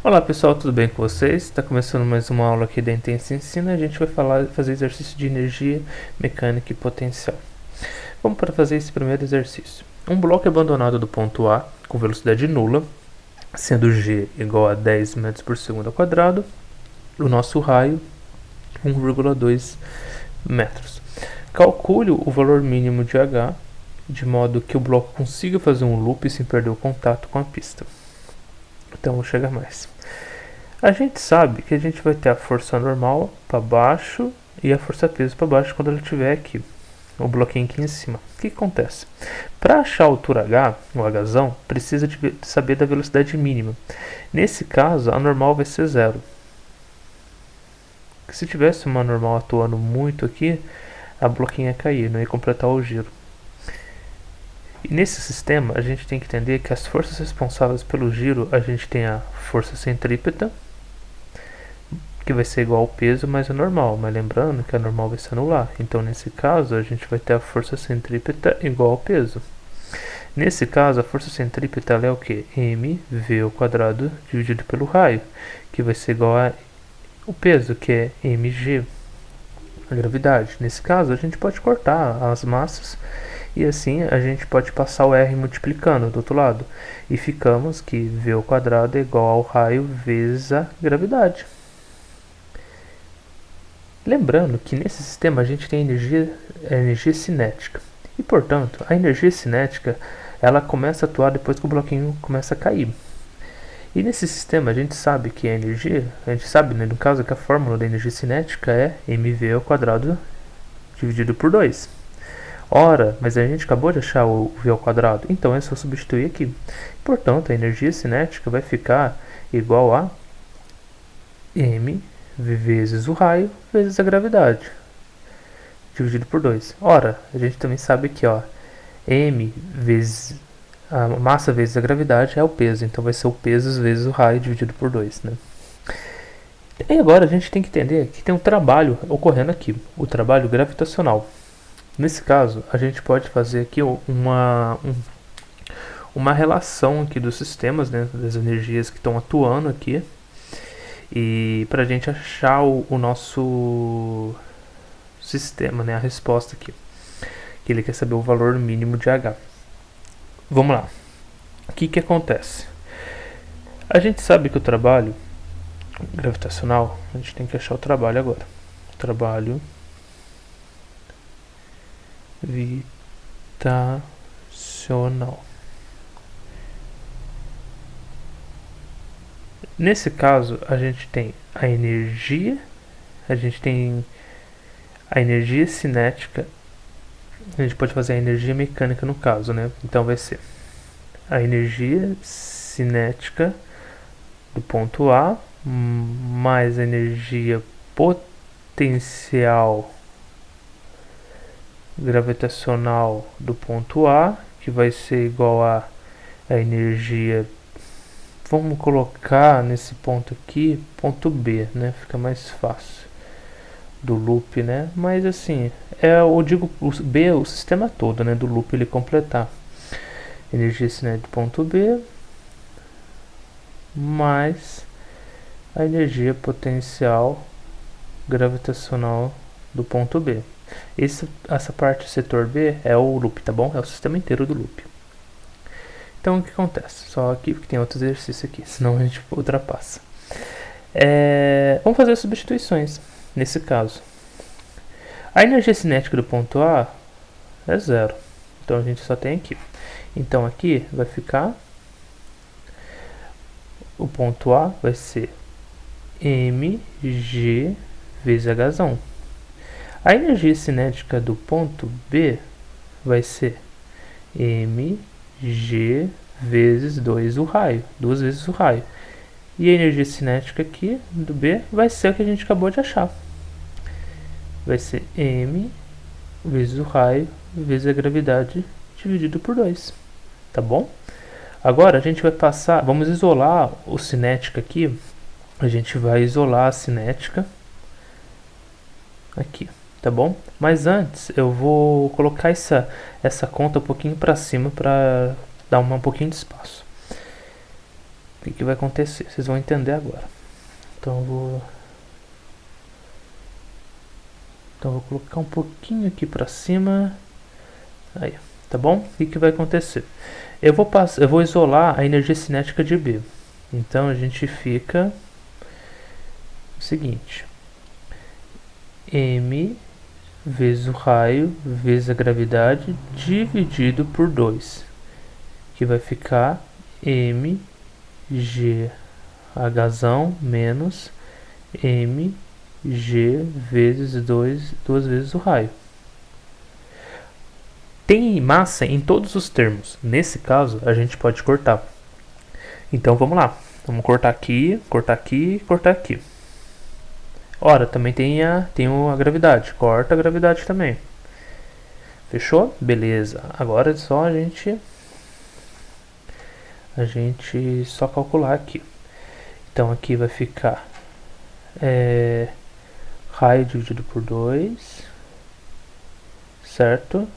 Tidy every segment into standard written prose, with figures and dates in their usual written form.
Olá pessoal, tudo bem com vocês? Está começando mais uma aula aqui da Intensa Ensina. A gente vai fazer exercício de energia, mecânica e potencial. Vamos para fazer esse primeiro exercício. Um bloco é abandonado do ponto A com velocidade nula, sendo g igual a 10 metros por segundo ao quadrado, o nosso raio 1,2 metros. Calcule o valor mínimo de h, de modo que o bloco consiga fazer um loop sem perder o contato com a pista. Então vou chegar mais. A gente sabe que a gente vai ter a força normal para baixo e a força peso para baixo quando ela estiver aqui, o bloquinho aqui em cima. O que acontece? Para achar a altura h, o hzão, precisa de saber da velocidade mínima. Nesse caso, a normal vai ser zero. Se tivesse uma normal atuando muito aqui, a bloquinha ia cair, não ia completar o giro. E nesse sistema, a gente tem que entender que as forças responsáveis pelo giro, a gente tem a força centrípeta, que vai ser igual ao peso, mas é normal. Mas lembrando que a normal vai se anular. Então, nesse caso, a gente vai ter a força centrípeta igual ao peso. Nesse caso, a força centrípeta é o que? mv ao quadrado dividido pelo raio, que vai ser igual a o peso, que é mg, a gravidade. Nesse caso, a gente pode cortar as massas e assim a gente pode passar o r multiplicando do outro lado. E ficamos que v ao quadrado é igual ao raio vezes a gravidade. Lembrando que nesse sistema a gente tem energia cinética. E portanto, a energia cinética ela começa a atuar depois que o bloquinho começa a cair. E nesse sistema a gente sabe que a energia, a gente sabe, né, no caso que a fórmula da energia cinética é mv ao quadrado dividido por 2. Ora, mas a gente acabou de achar o v ao quadrado, então é só substituir aqui. Portanto, a energia cinética vai ficar igual a m vezes o raio vezes a gravidade, dividido por 2. Ora, a gente também sabe que m vezes a massa vezes a gravidade é o peso, então vai ser o peso vezes o raio dividido por 2, né? E agora a gente tem que entender que tem um trabalho ocorrendo aqui, o trabalho gravitacional. Nesse caso, a gente pode fazer aqui uma relação aqui dos sistemas, né, das energias que estão atuando aqui, e para a gente achar o nosso sistema, né, a resposta aqui, que ele quer saber o valor mínimo de H. Vamos lá. O que acontece? A gente sabe que o trabalho gravitacional, a gente tem que achar o trabalho agora. Trabalho gravitacional. Nesse caso, a gente tem a energia cinética, a gente pode fazer a energia mecânica no caso, né? Então vai ser a energia cinética do ponto A mais a energia potencial gravitacional do ponto A, que vai ser igual a energia, vamos colocar nesse ponto aqui, ponto B, né? Fica mais fácil do loop, né? Mas assim, eu digo o B, o sistema todo, né? Do loop ele completar. Energia cinética do ponto B mais a energia potencial gravitacional do ponto B. Essa parte, setor B, é o loop, tá bom? É o sistema inteiro do loop. Então o que acontece? Só aqui, porque tem outro exercício aqui, senão a gente ultrapassa. Vamos fazer as substituições nesse caso. A energia cinética do ponto A é zero, então a gente só tem aqui. Então aqui vai ficar, o ponto A vai ser mg vezes Hzão. A energia cinética do ponto B vai ser mg vezes 2 o raio, 2 vezes o raio. E a energia cinética aqui do B vai ser o que a gente acabou de achar. Vai ser m vezes o raio vezes a gravidade dividido por 2. Tá bom? Agora a gente vai passar, vamos isolar o cinética aqui. A gente vai isolar a cinética aqui, tá bom? Mas antes eu vou colocar essa conta um pouquinho para cima para dar um pouquinho de espaço. o que vai acontecer? Vocês vão entender agora. Então eu vou colocar um pouquinho aqui para cima. Aí, tá bom? O que vai acontecer? Eu vou isolar a energia cinética de B. Então a gente fica o seguinte: m vezes o raio vezes a gravidade dividido por 2, que vai ficar mg Hzão menos mg vezes 2 vezes o raio. Tem massa em todos os termos. Nesse caso, a gente pode cortar. Então vamos lá. Vamos cortar aqui, cortar aqui, cortar aqui. Ora, também tem a gravidade. Corta a gravidade também. Fechou? Beleza. Agora é só a gente só calcular aqui. Então aqui vai ficar raio dividido por 2, certo?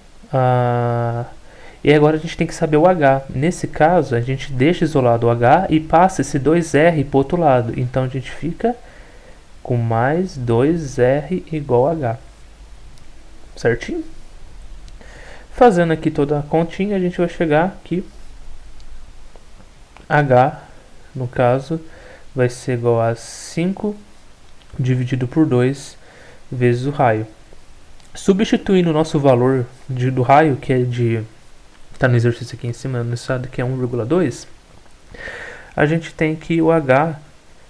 E agora a gente tem que saber o H. Nesse caso, a gente deixa isolado o H e passa esse 2R para o outro lado. Então a gente fica com mais 2R igual a H. Certinho? Fazendo aqui toda a continha, a gente vai chegar aqui. H, no caso, vai ser igual a 5 dividido por 2 vezes o raio. Substituindo o nosso valor do raio, que é está no exercício aqui em cima, no estado que é 1,2, a gente tem que o H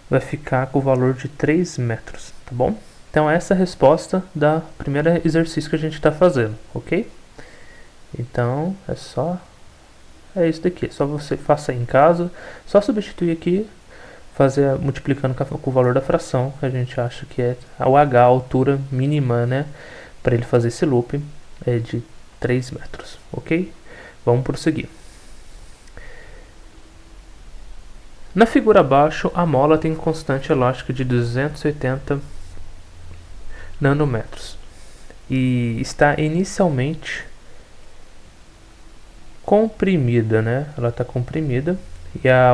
vai ficar com o valor de 3 metros, tá bom? Então essa é a resposta da primeira exercício que a gente está fazendo, ok? Então é isso daqui, só você faça em casa, só substituir aqui, fazer multiplicando com o valor da fração, que a gente acha que é o H, a altura mínima, né? Para ele fazer esse loop é de 3 metros, ok? Vamos prosseguir. Na figura abaixo, a mola tem constante elástica de 280 nanômetros e está inicialmente comprimida, né? Ela está comprimida e a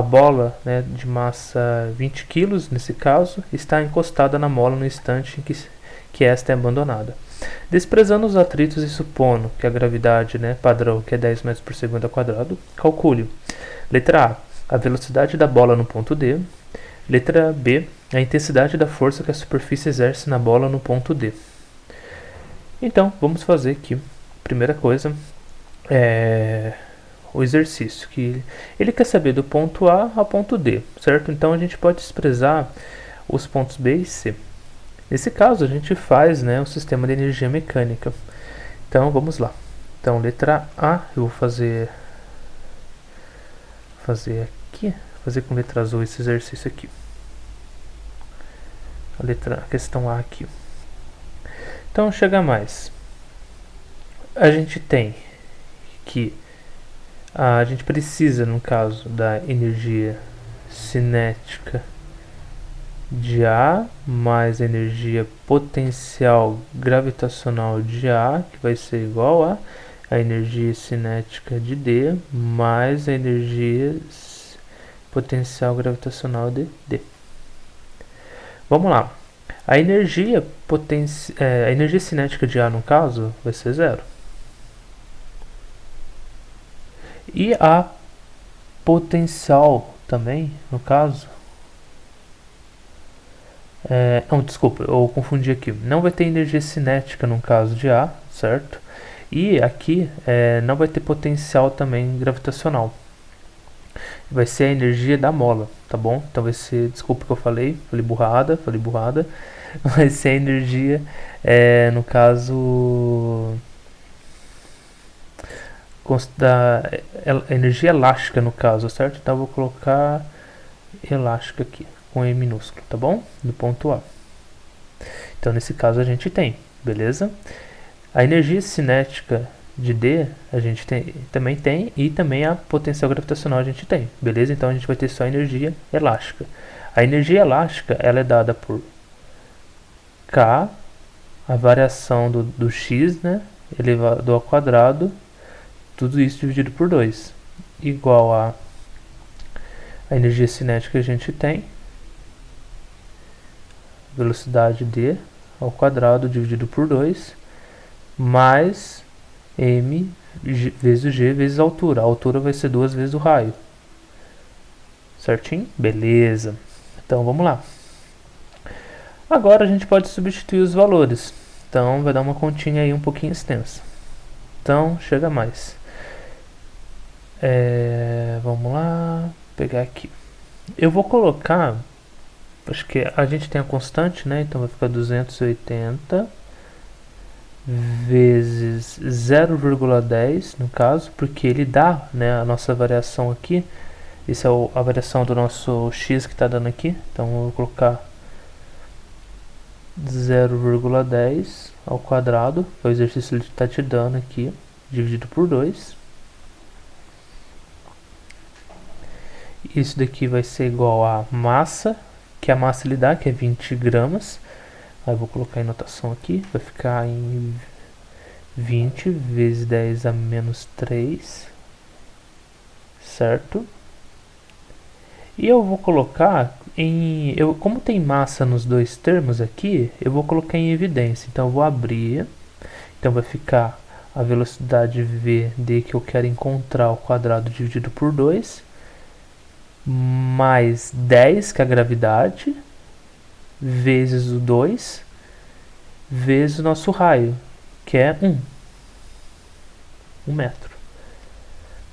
bola, né, de massa 20 kg, nesse caso, está encostada na mola no instante em que esta é abandonada. Desprezando os atritos e supondo que a gravidade, né, padrão, que é 10 metros por segundo ao quadrado, calcule. Letra A velocidade da bola no ponto D. Letra B, a intensidade da força que a superfície exerce na bola no ponto D. Então, vamos fazer aqui. Primeira coisa, o exercício, que ele quer saber do ponto A ao ponto D, certo? Então a gente pode desprezar os pontos B e C. Nesse caso a gente faz, né, o sistema de energia mecânica. Então vamos lá. Então letra A, eu vou fazer aqui, fazer com letra azul esse exercício aqui. A questão A aqui. Então chega mais. A gente tem que a gente precisa, no caso da energia cinética de A mais a energia potencial gravitacional de A, que vai ser igual a energia cinética de D mais a energia potencial gravitacional de D. Vamos lá. A energia cinética de A, no caso, vai ser 0. E a potencial também, no caso... não, desculpa, eu confundi aqui. Não vai ter energia cinética no caso de A, certo? E aqui não vai ter potencial também gravitacional. Vai ser a energia da mola, tá bom? Então vai ser, desculpa que eu falei burrada. Vai ser a energia, no caso... da energia elástica, no caso, certo? Então eu vou colocar elástica aqui, com E minúsculo, tá bom? Do ponto A. Então nesse caso a gente tem, beleza? A energia cinética de D a gente também tem, e também a potencial gravitacional a gente tem, beleza? Então a gente vai ter só a energia elástica. A energia elástica, ela é dada por K, a variação do x, né, elevado ao quadrado, tudo isso dividido por 2, igual a A energia cinética que a gente tem, velocidade d ao quadrado dividido por 2, mais m vezes g vezes a altura. A altura vai ser 2 vezes o raio. Certinho? Beleza. Então vamos lá. Agora a gente pode substituir os valores. Então vai dar uma continha aí um pouquinho extensa. Então chega mais. Vamos lá. Pegar aqui. Eu vou colocar. Acho que a gente tem a constante, né? Então vai ficar 280 vezes 0,10 no caso, porque ele dá, né, a nossa variação aqui. Essa é a variação do nosso x que está dando aqui. Então eu vou colocar 0,10 ao quadrado, que é o exercício que ele está te dando aqui, dividido por 2. Isso daqui vai ser igual a massa, que a massa ele dá, que é 20 gramas. Aí eu vou colocar em notação aqui, vai ficar em 20 vezes 10 a menos 3, certo? E eu vou colocar em... como tem massa nos dois termos aqui, eu vou colocar em evidência. Então eu vou abrir, então vai ficar a velocidade v d que eu quero encontrar ao quadrado dividido por 2, mais 10, que é a gravidade, vezes o 2, vezes o nosso raio, que é 1 metro.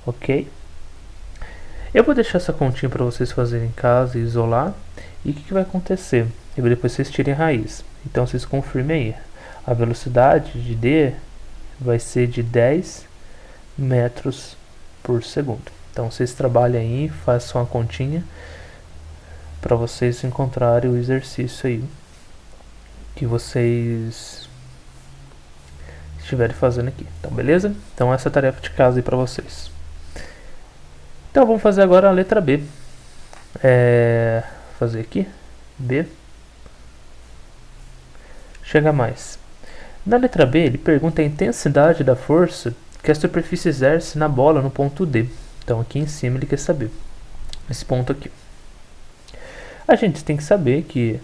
Ok? Eu vou deixar essa continha para vocês fazerem em casa e isolar. E o que vai acontecer? E depois vocês tirem a raiz. Então vocês confirmem aí. A velocidade de D vai ser de 10 metros por segundo. Então vocês trabalhem aí, façam a continha para vocês encontrarem o exercício aí que vocês estiverem fazendo aqui. Então beleza? Então essa é a tarefa de casa aí para vocês. Então vamos fazer agora a letra B. Fazer aqui, B. Chega mais. Na letra B, ele pergunta a intensidade da força que a superfície exerce na bola no ponto D. Então aqui em cima ele quer saber esse ponto aqui. A gente tem que saber que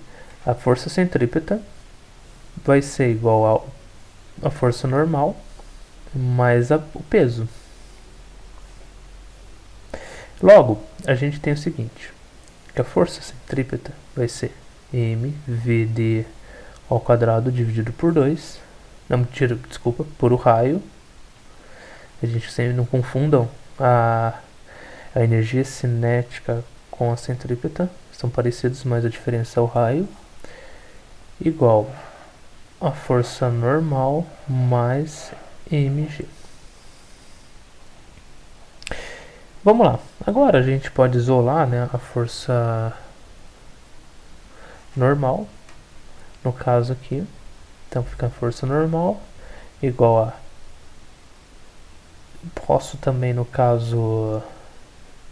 a força centrípeta vai ser igual a força normal mais o peso. Logo, a gente tem o seguinte, que a força centrípeta vai ser mvd ao quadrado dividido por 2, por o raio. A gente sempre não confundam a energia cinética com a centrípeta, são parecidos, mas a diferença é o raio, igual a força normal mais mg. Vamos lá, agora a gente pode isolar, né, a força normal, no caso aqui. Então fica a força normal igual a... Posso também, no caso,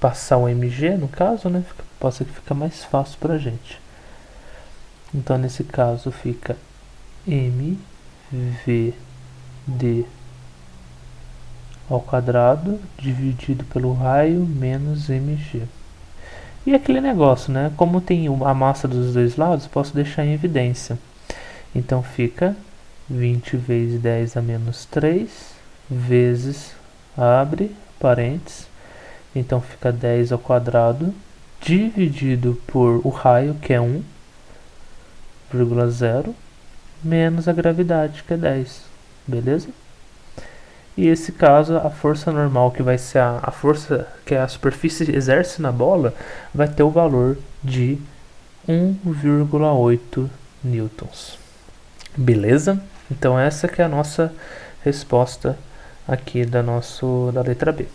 passar o mg, no caso, né, posso que fica mais fácil pra gente. Então nesse caso fica mvd ao quadrado dividido pelo raio menos mg. E aquele negócio, né? Como tem a massa dos dois lados, posso deixar em evidência. Então fica 20 vezes 10 a menos 3 vezes, abre parênteses, então fica 10 ao quadrado dividido por o raio, que é 1,0, menos a gravidade, que é 10. Beleza? E esse caso, a força normal, que vai ser a força que a superfície exerce na bola, vai ter o valor de 1,8 newtons. Beleza? Então essa que é a nossa resposta aqui da letra B.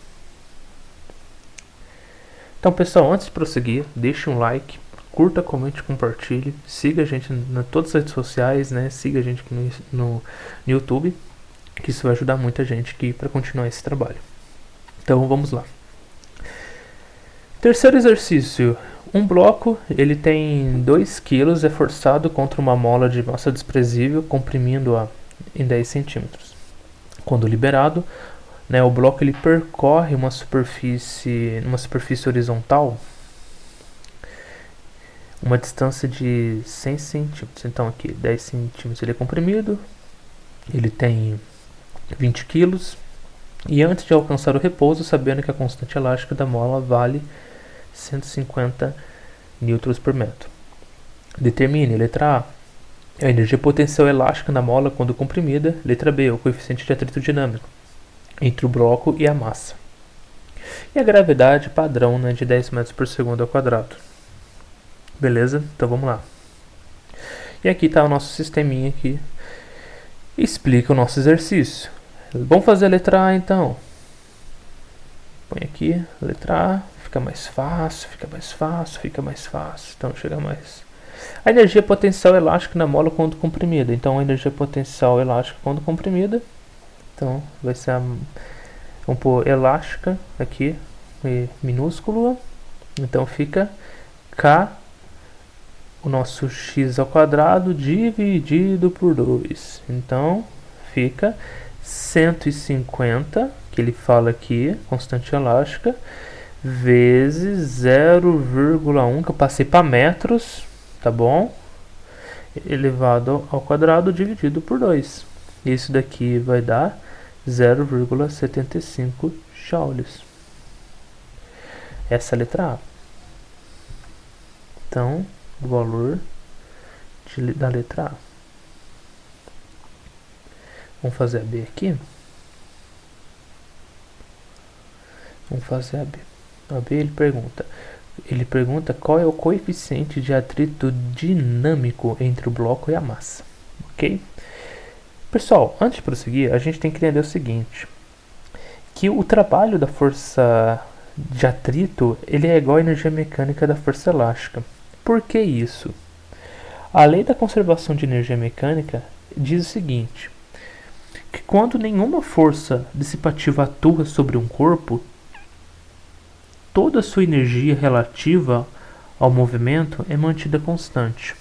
Então pessoal, antes de prosseguir, deixe um like, curta, comente, compartilhe, siga a gente em todas as redes sociais, né? Siga a gente aqui no YouTube, que isso vai ajudar muita gente aqui para continuar esse trabalho. Então vamos lá. Terceiro exercício. Um bloco, ele tem 2 kg, é forçado contra uma mola de massa desprezível, comprimindo-a em 10 centímetros. Quando liberado, né, o bloco ele percorre uma superfície horizontal uma distância de 100 centímetros. Então aqui 10 centímetros ele é comprimido, ele tem 20 quilos, e antes de alcançar o repouso, sabendo que a constante elástica da mola vale 150 newtons por metro. Determine, letra A, a energia potencial elástica na mola quando comprimida. Letra B, o coeficiente de atrito dinâmico entre o bloco e a massa. E a gravidade padrão, né, de 10 metros por segundo ao quadrado. Beleza? Então vamos lá. E aqui está o nosso sisteminha que explica o nosso exercício. Vamos fazer a letra A então. Põe aqui, letra A, fica mais fácil, fica mais fácil, fica mais fácil. Então chega mais. A energia potencial elástica na mola quando comprimida. Então a energia potencial elástica quando comprimida. Então vai ser a, vamos pôr elástica aqui, minúsculo. Então fica K, o nosso x ao quadrado dividido por 2. Então fica 150, que ele fala aqui, constante elástica, vezes 0,1, que eu passei para metros, tá bom? Elevado ao quadrado dividido por 2. Isso daqui vai dar 0,75 joules. Essa é a letra A. Então, o valor da letra A. Vamos fazer a B aqui. Vamos fazer a B. A B ele pergunta qual é o coeficiente de atrito dinâmico entre o bloco e a massa. Ok? Pessoal, antes de prosseguir, a gente tem que entender o seguinte, que o trabalho da força de atrito ele é igual à energia mecânica da força elástica. Por que isso? A lei da conservação de energia mecânica diz o seguinte, que quando nenhuma força dissipativa atua sobre um corpo, toda a sua energia relativa ao movimento é mantida constante.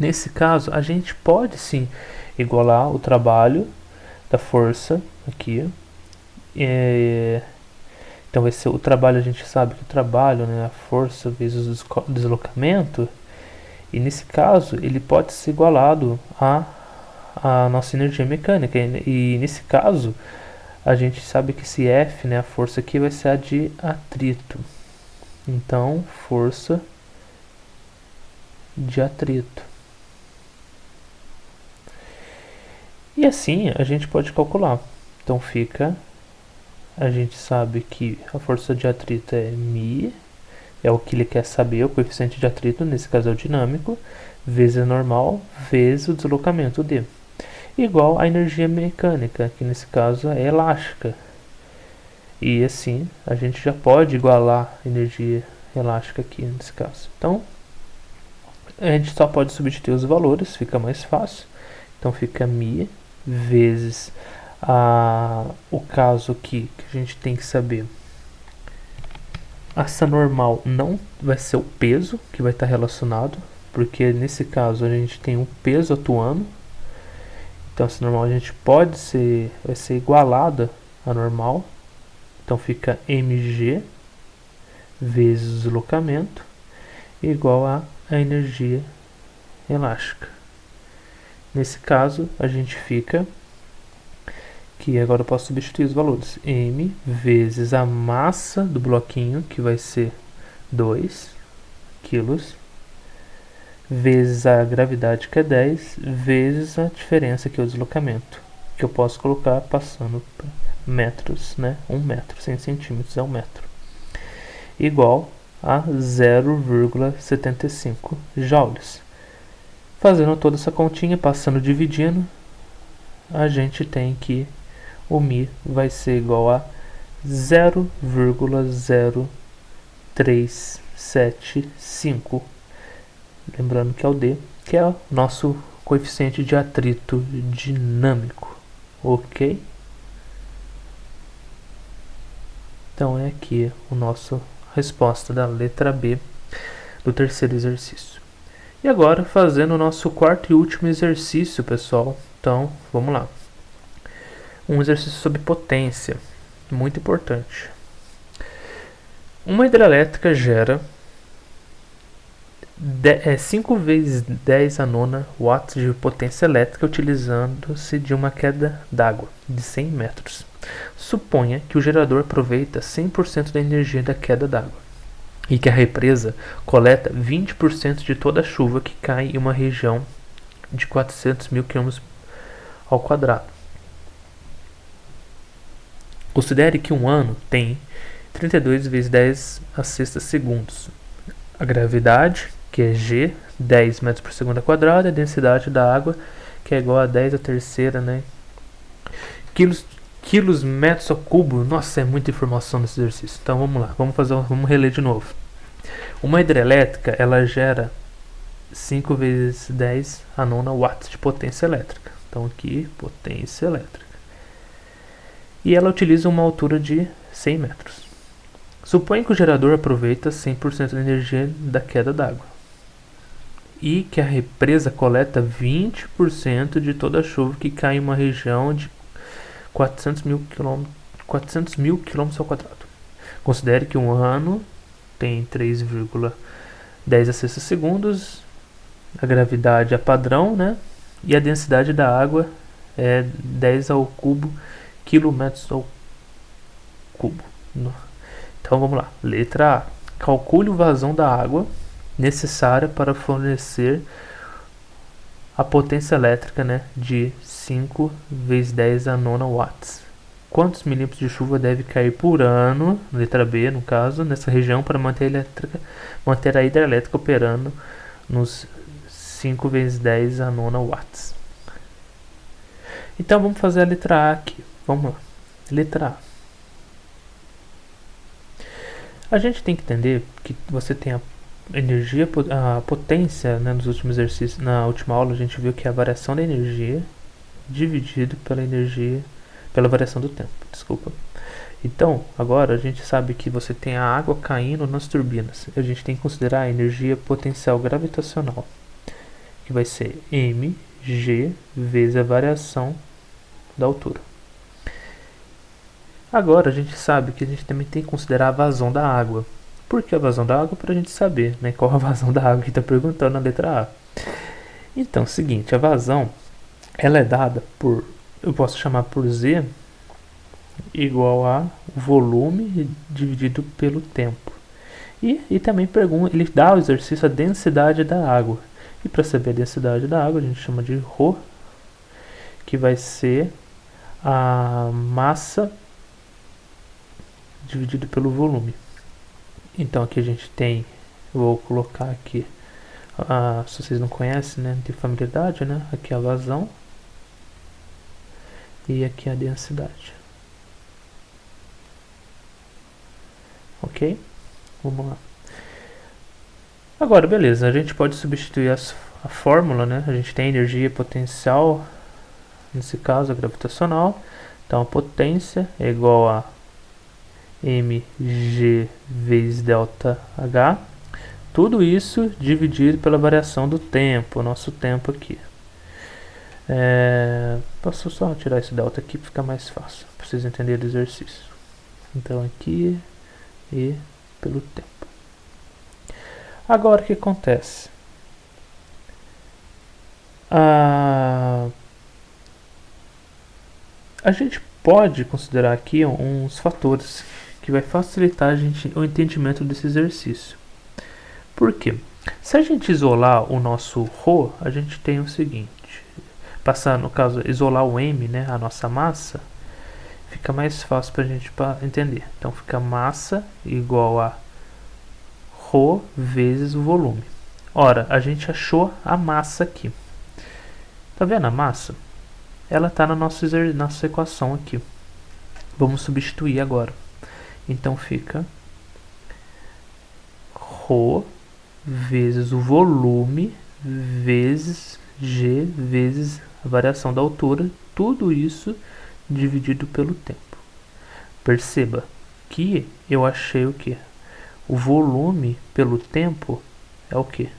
Nesse caso, a gente pode sim igualar o trabalho da força aqui. Então vai ser o trabalho, a gente sabe que o trabalho, né, a força vezes o deslocamento, e nesse caso ele pode ser igualado a nossa energia mecânica, e nesse caso a gente sabe que esse F, né, a força aqui vai ser a de atrito. Então, força de atrito. E assim a gente pode calcular. Então fica, a gente sabe que a força de atrito é μ, é o que ele quer saber, o coeficiente de atrito, nesse caso é o dinâmico, vezes a normal, vezes o deslocamento d. Igual a energia mecânica, que nesse caso é elástica. E assim, a gente já pode igualar a energia elástica aqui nesse caso. Então, a gente só pode substituir os valores, fica mais fácil. Então fica μ vezes o caso aqui que a gente tem que saber. Essa normal não vai ser o peso que vai estar relacionado, porque nesse caso a gente tem um peso atuando. Então essa normal a gente vai ser igualada à normal. Então fica mg vezes o deslocamento igual a energia elástica. Nesse caso a gente fica que agora eu posso substituir os valores. M vezes a massa do bloquinho, que vai ser 2 quilos, vezes a gravidade, que é 10, vezes a diferença, que é o deslocamento, que eu posso colocar passando para metros, né? 1 metro, 100 centímetros é 1 metro, igual a 0,75 joules. Fazendo toda essa continha, passando, dividindo, a gente tem que o μ vai ser igual a 0,0375. Lembrando que é o D, que é o nosso coeficiente de atrito dinâmico. Ok? Então é aqui a nossa resposta da letra B do terceiro exercício. E agora fazendo o nosso quarto e último exercício, pessoal. Então vamos lá. Um exercício sobre potência, muito importante. Uma hidrelétrica gera 5 vezes 10 a nona watts de potência elétrica utilizando-se de uma queda d'água de 100 metros. Suponha que o gerador aproveita 100% da energia da queda d'água e que a represa coleta 20% de toda a chuva que cai em uma região de 400 mil km ao quadrado. Considere que um ano tem 32 vezes 10 a sexta segundos. A gravidade, que é G, 10 metros por segundo ao quadrado, e a densidade da água, que é igual a 10 a terceira, né? Quilos metros ao cubo. Nossa, é muita informação nesse exercício. Então vamos lá, vamos reler de novo. Uma hidrelétrica, ela gera 5 vezes 10 a nona watts de potência elétrica. Então aqui, potência elétrica. E ela utiliza uma altura de 100 metros. Suponha que o gerador aproveita 100% da energia da queda d'água e que a represa coleta 20% de toda a chuva que cai em uma região de 400 mil km ao quadrado. Considere que um ano tem 3,10 a sexta segundos, a gravidade é padrão, né? E a densidade da água é 10 ao cubo quilômetros ao cubo. Então vamos lá. Letra A. Calcule o vazão da água necessária para fornecer a potência elétrica, né, de 5 vezes 10 a nona watts. Quantos milímetros de chuva deve cair por ano, letra B no caso, nessa região para manter a hidrelétrica operando nos 5 vezes 10 a nona watts. Então vamos fazer a letra A aqui. Vamos lá. Letra A. A gente tem que entender que você tem a energia, a potência, né, nos últimos exercícios, na última aula a gente viu que é a variação da energia dividido pela variação do tempo, desculpa. Então, agora a gente sabe que você tem a água caindo nas turbinas. A gente tem que considerar a energia potencial gravitacional, que vai ser mg vezes a variação da altura. Agora a gente sabe que a gente também tem que considerar a vazão da água. Por que a vazão da água? Para a gente saber, né, qual a vazão da água que está perguntando na letra A. Então, é o seguinte, a vazão ela é dada por, eu posso chamar por Z igual a volume dividido pelo tempo. E também ele dá ao exercício a densidade da água. E para saber a densidade da água a gente chama de ρ, que vai ser a massa dividido pelo volume. Então aqui a gente tem, vou colocar aqui, se vocês não conhecem, né, de familiaridade, né, aqui a vazão e aqui a densidade. Ok? Vamos lá. Agora, beleza, a gente pode substituir a fórmula, né, a gente tem energia potencial, nesse caso a gravitacional, então a potência é igual a mg vezes delta H, tudo isso dividido pela variação do tempo, o nosso tempo aqui. Posso só tirar esse delta aqui para ficar mais fácil, para vocês entenderem o exercício. Então aqui e pelo tempo. Agora o que acontece? A gente pode considerar aqui uns fatores que vai facilitar o entendimento desse exercício. Por quê? Se a gente isolar o nosso ρ, a gente tem o seguinte, no caso, isolar o m, né, a nossa massa, fica mais fácil para a gente entender. Então fica massa igual a ρ vezes o volume. Ora, a gente achou a massa aqui. Tá vendo a massa? Ela está na nossa equação aqui. Vamos substituir agora. Então fica ρ vezes o volume vezes g vezes a variação da altura, tudo isso dividido pelo tempo. Perceba que eu achei o que? O volume pelo tempo é o que?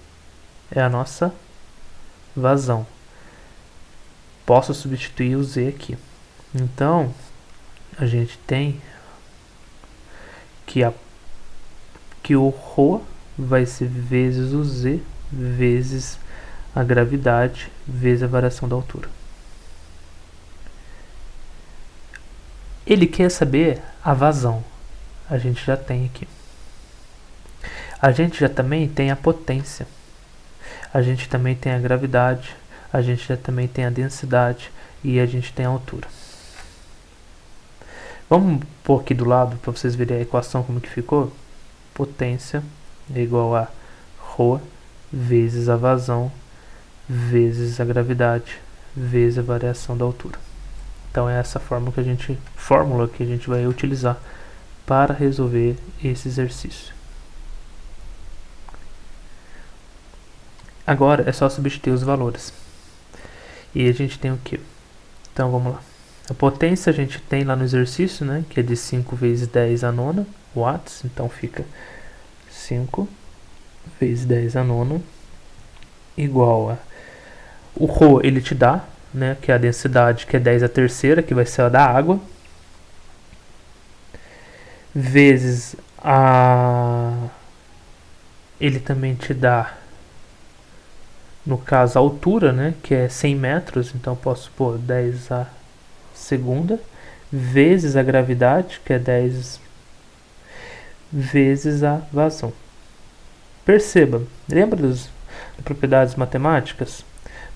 É a nossa vazão. Posso substituir o Z aqui. Então, a gente tem que o ρ vai ser vezes o Z, vezes a gravidade, vezes a variação da altura. Ele quer saber a vazão. A gente já tem aqui. A gente já também tem a potência. A gente também tem a gravidade. A gente já também tem a densidade. E a gente tem a altura. Vamos pôr aqui do lado para vocês verem a equação como que ficou. Potência é igual a ρ vezes a vazão vezes a gravidade vezes a variação da altura. Então é essa fórmula que a gente vai utilizar para resolver esse exercício. Agora é só substituir os valores. E a gente tem o que? Então vamos lá. A potência a gente tem lá no exercício, né, que é de 5 vezes 10 a nona watts. Então fica 5 vezes 10 a nona igual a... O ρ ele te dá, né, que é a densidade, que é 10 a terceira, que vai ser a da água, vezes a... Ele também te dá, no caso, a altura, né, que é 100 metros, então posso pôr 10 a segunda, vezes a gravidade, que é 10 vezes a vazão. Perceba, lembra das propriedades matemáticas?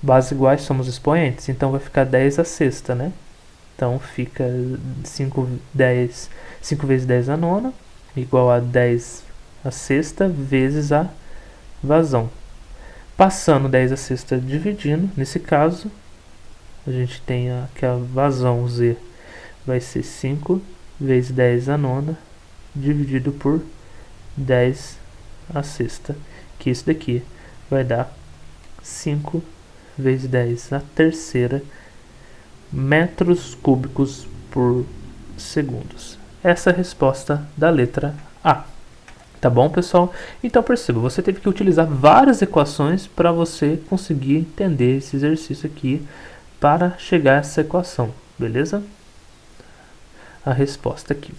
Bases iguais somos expoentes, então vai ficar 10 a sexta, né? Então fica 5 vezes 10 a nona, igual a 10 a sexta vezes a vazão. Passando 10 a sexta dividindo, nesse caso, a gente tem que a vazão Z vai ser 5 vezes 10 a nona, dividido por 10 a sexta, que isso daqui vai dar 5 vezes 10 a terceira metros cúbicos por segundos. Essa é a resposta da letra A. Tá bom, pessoal? Então perceba, você teve que utilizar várias equações para você conseguir entender esse exercício aqui para chegar a essa equação, beleza? A resposta aqui.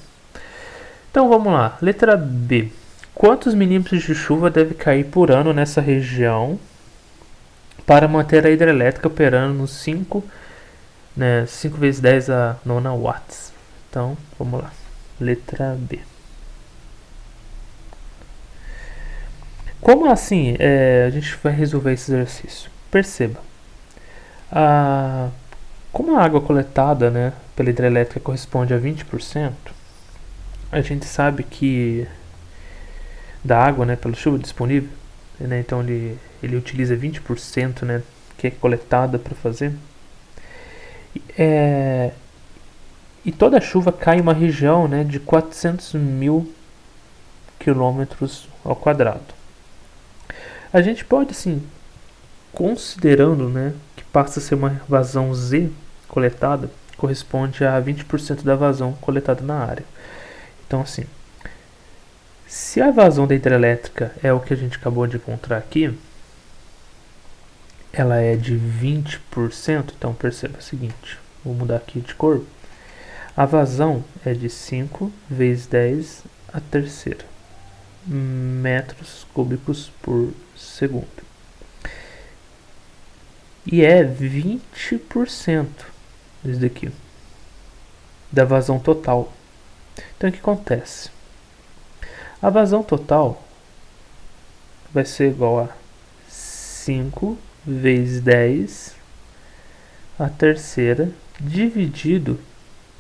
Então vamos lá, letra B. Quantos milímetros de chuva deve cair por ano nessa região para manter a hidrelétrica operando nos 5 vezes 10 a nona watts? Então, vamos lá. Letra B. Como assim a gente vai resolver esse exercício? Perceba. Como a água coletada, né, pela hidrelétrica corresponde a 20%, a gente sabe que da água, né, pela chuva disponível, né, então ele utiliza 20%, né, que é coletada para fazer. E toda a chuva cai em uma região, né, de 400 mil quilômetros ao quadrado. A gente pode, assim, considerando, né, que passa a ser uma vazão Z coletada, corresponde a 20% da vazão coletada na área. Então, assim, se a vazão da hidrelétrica é o que a gente acabou de encontrar aqui, ela é de 20%, então perceba o seguinte, vou mudar aqui de cor. A vazão é de 5 vezes 10 a terceira metros cúbicos por segundo. E é 20% isso daqui da vazão total. Então o que acontece? A vazão total vai ser igual a 5 vezes 10 a terceira dividido,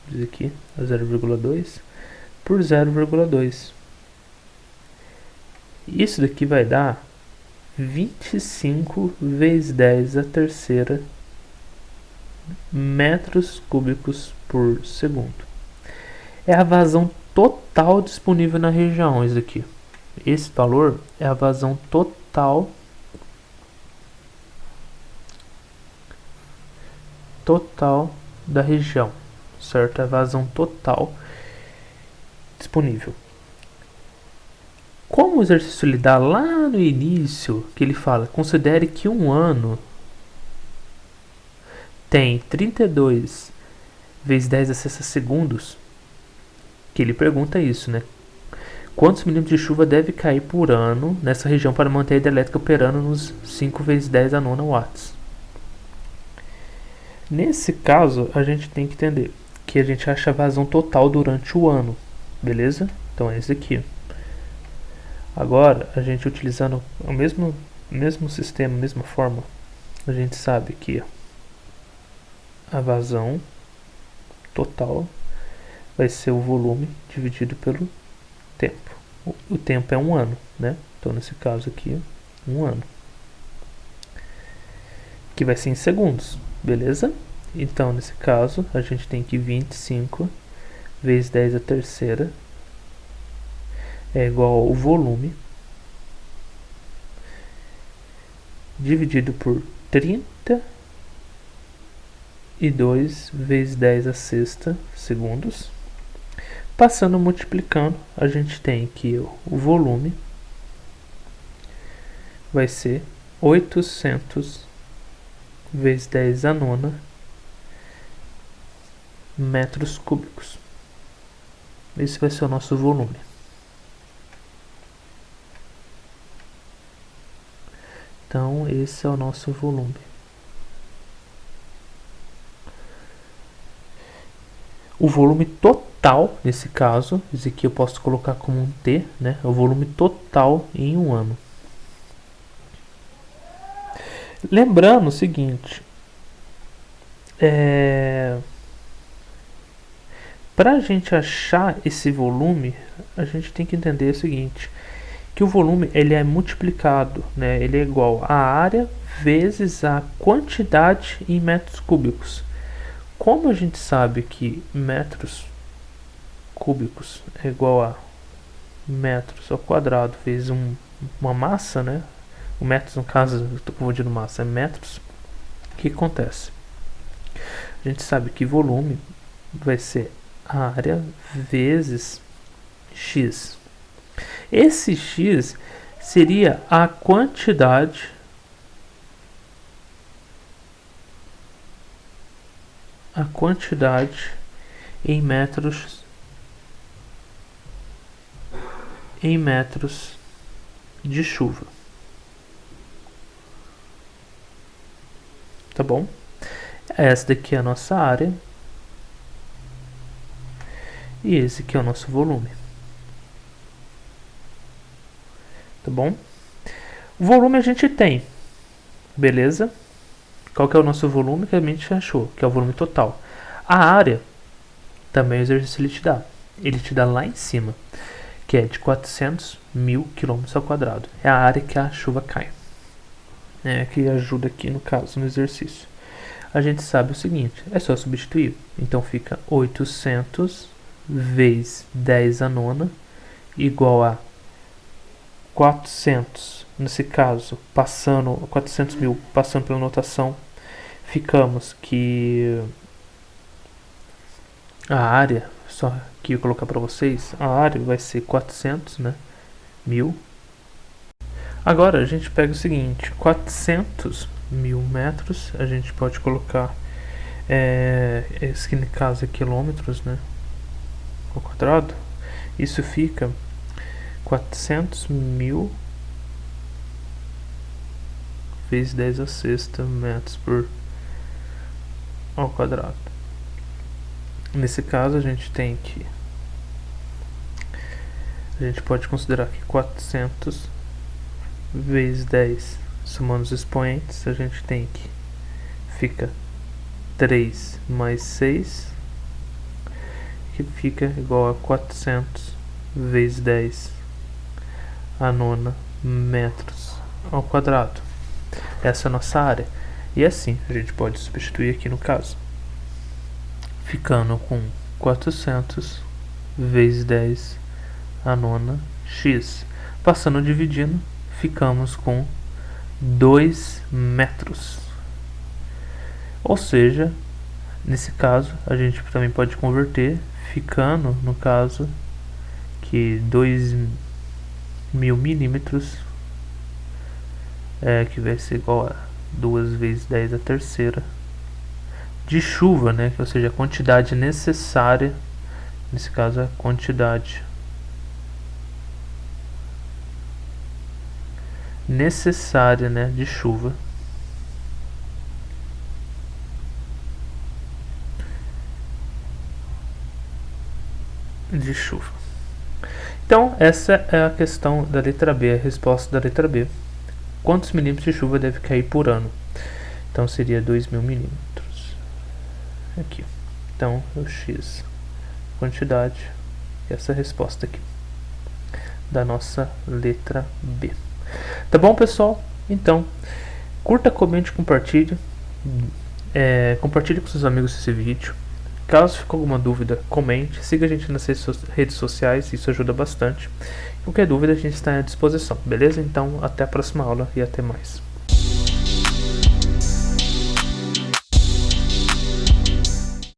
diz aqui, a 0,2 por 0,2. Isso daqui vai dar 25 vezes 10 a terceira metros cúbicos por segundo. É a vazão total disponível na região, isso aqui. Esse valor é a vazão total da região, certo? É a vazão total disponível. Como o exercício ele dá lá no início, que ele fala, considere que um ano tem 32 vezes 10 a sexta segundos, que ele pergunta isso, né? Quantos milímetros de chuva deve cair por ano nessa região para manter a hidrelétrica operando nos 5 vezes 10 a nona watts? Nesse caso, a gente tem que entender que a gente acha a vazão total durante o ano, beleza? Então é esse aqui. Agora, a gente utilizando o mesmo sistema, a mesma forma, a gente sabe que a vazão total vai ser o volume dividido pelo tempo. O tempo é um ano, né? Então nesse caso aqui, um ano. Que vai ser em segundos, beleza? Então nesse caso, a gente tem que 25 vezes 10 a terceira é igual ao volume dividido por 32 vezes 10 a sexta segundos. Passando multiplicando, a gente tem que o volume vai ser 800 vezes 10 a nona metros cúbicos. Esse vai ser o nosso volume. Então, esse é o nosso volume. O volume total, nesse caso, esse aqui eu posso colocar como um T, né? É o volume total em um ano. Lembrando o seguinte, para a gente achar esse volume, a gente tem que entender o seguinte, que o volume ele é multiplicado, né? Ele é igual a área vezes a quantidade em metros cúbicos. Como a gente sabe que metros cúbicos é igual a metros ao quadrado vezes uma massa, né? O metros, no caso, eu estou confundindo massa, é metros. O que acontece? A gente sabe que volume vai ser área vezes x. Esse x seria a quantidade em metros de chuva. Tá bom? Essa daqui é a nossa área. E esse aqui é o nosso volume. Tá bom? O volume a gente tem. Beleza? Qual que é o nosso volume que a gente achou? Que é o volume total. A área, também o exercício ele te dá. Ele te dá lá em cima. Que é de 400 mil quilômetros ao quadrado. É a área que a chuva cai. Que ajuda aqui no caso, no exercício. A gente sabe o seguinte, é só substituir. Então fica 800 vezes 10 a nona igual a 400, nesse caso, 400 mil passando pela notação, ficamos que a área, só que eu colocar para vocês, a área vai ser 400, né, mil. Agora a gente pega o seguinte, 400 mil metros, a gente pode colocar, esse no caso é quilômetros, né, ao quadrado, isso fica 400 mil vezes 10 a sexta metros ao quadrado. Nesse caso a gente tem que, a gente pode considerar que 400 vezes 10, somando os expoentes, a gente tem que fica 3 mais 6, que fica igual a 400 vezes 10 a nona metros ao quadrado. Essa é a nossa área. E assim, a gente pode substituir aqui no caso. Ficando com 400 vezes 10 a nona x. Passando dividindo, ficamos com 2 metros. Ou seja, nesse caso, a gente também pode converter, ficando, no caso, que 2.000 milímetros, que vai ser igual a 2 vezes 10 a terceira, de chuva, né? Ou seja, a quantidade necessária, nesse caso a quantidade necessária, né, de chuva. Então, essa é a questão da letra B, a resposta da letra B. Quantos milímetros de chuva deve cair por ano? Então, seria 2.000 milímetros. Aqui. Então, o X, quantidade, essa é a resposta aqui da nossa letra B. Tá bom, pessoal? Então, curta, comente, compartilhe. Compartilhe com seus amigos esse vídeo. Caso fique alguma dúvida, comente. Siga a gente nas redes sociais, isso ajuda bastante. Qualquer dúvida, a gente está à disposição, beleza? Então, até a próxima aula e até mais.